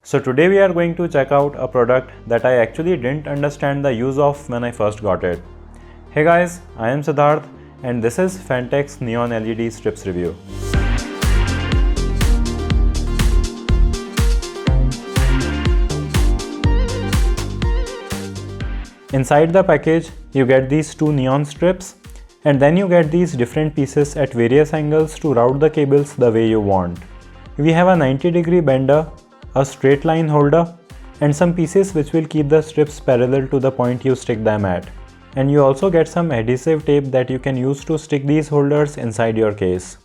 So today we are going to check out a product that I actually didn't understand the use of when I first got it. Hey guys, I am Siddharth and this is Phanteks Neon LED Strips review. Inside the package, you get these two neon strips and then you get these different pieces at various angles to route the cables the way you want. We have a 90-degree bender, a straight line holder, and some pieces which will keep the strips parallel to the point you stick them at. And you also get some adhesive tape that you can use to stick these holders inside your case.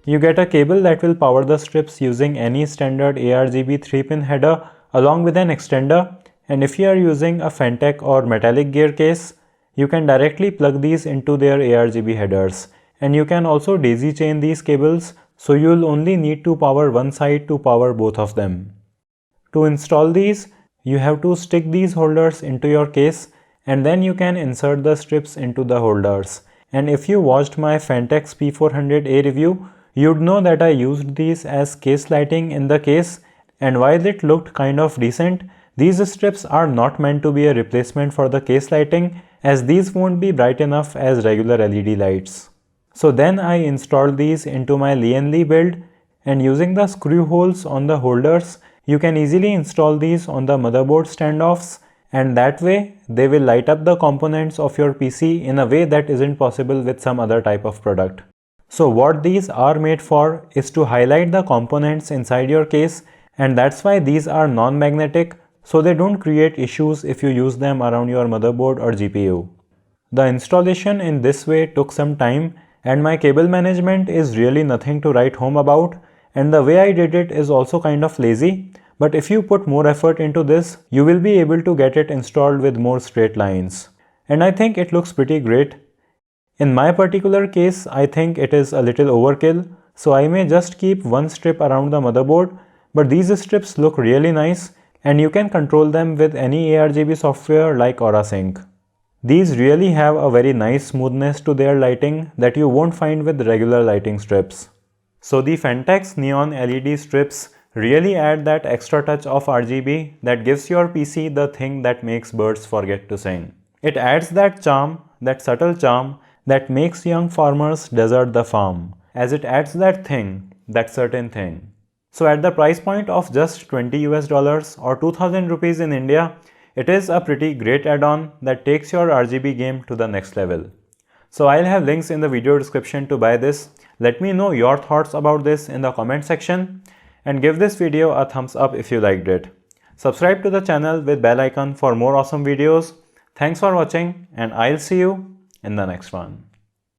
You get a cable that will power the strips using any standard ARGB 3-pin header along with an extender, and if you are using a Phanteks or metallic gear case, you can directly plug these into their ARGB headers, and you can also daisy chain these cables, so you will only need to power one side to power both of them. To install these, you have to stick these holders into your case and then you can insert the strips into the holders. And if you watched my Phanteks P400A review, you'd know that I used these as case lighting in the case, and while it looked kind of decent, these strips are not meant to be a replacement for the case lighting, as these won't be bright enough as regular LED lights. So then I installed these into my Lian build, and using the screw holes on the holders, you can easily install these on the motherboard standoffs, and that way they will light up the components of your PC in a way that isn't possible with some other type of product. So what these are made for is to highlight the components inside your case, and that's why these are non-magnetic, so they don't create issues if you use them around your motherboard or GPU. The installation in this way took some time, and my cable management is really nothing to write home about, and the way I did it is also kind of lazy, but if you put more effort into this, you will be able to get it installed with more straight lines. And I think it looks pretty great. In my particular case, I think it is a little overkill, so I may just keep one strip around the motherboard, but these strips look really nice and you can control them with any ARGB software like AuraSync. These really have a very nice smoothness to their lighting that you won't find with regular lighting strips. So the Phanteks Neon LED strips really add that extra touch of RGB that gives your PC the thing that makes birds forget to sing. It adds that charm, that subtle charm, that makes young farmers desert the farm, as it adds that thing, that certain thing. So at the price point of just $20 or 2000 rupees in India, it is a pretty great add-on that takes your RGB game to the next level. So I'll have links in the video description to buy this. Let me know your thoughts about this in the comment section and give this video a thumbs up if you liked it. Subscribe to the channel with bell icon for more awesome videos. Thanks for watching and I'll see you in the next one.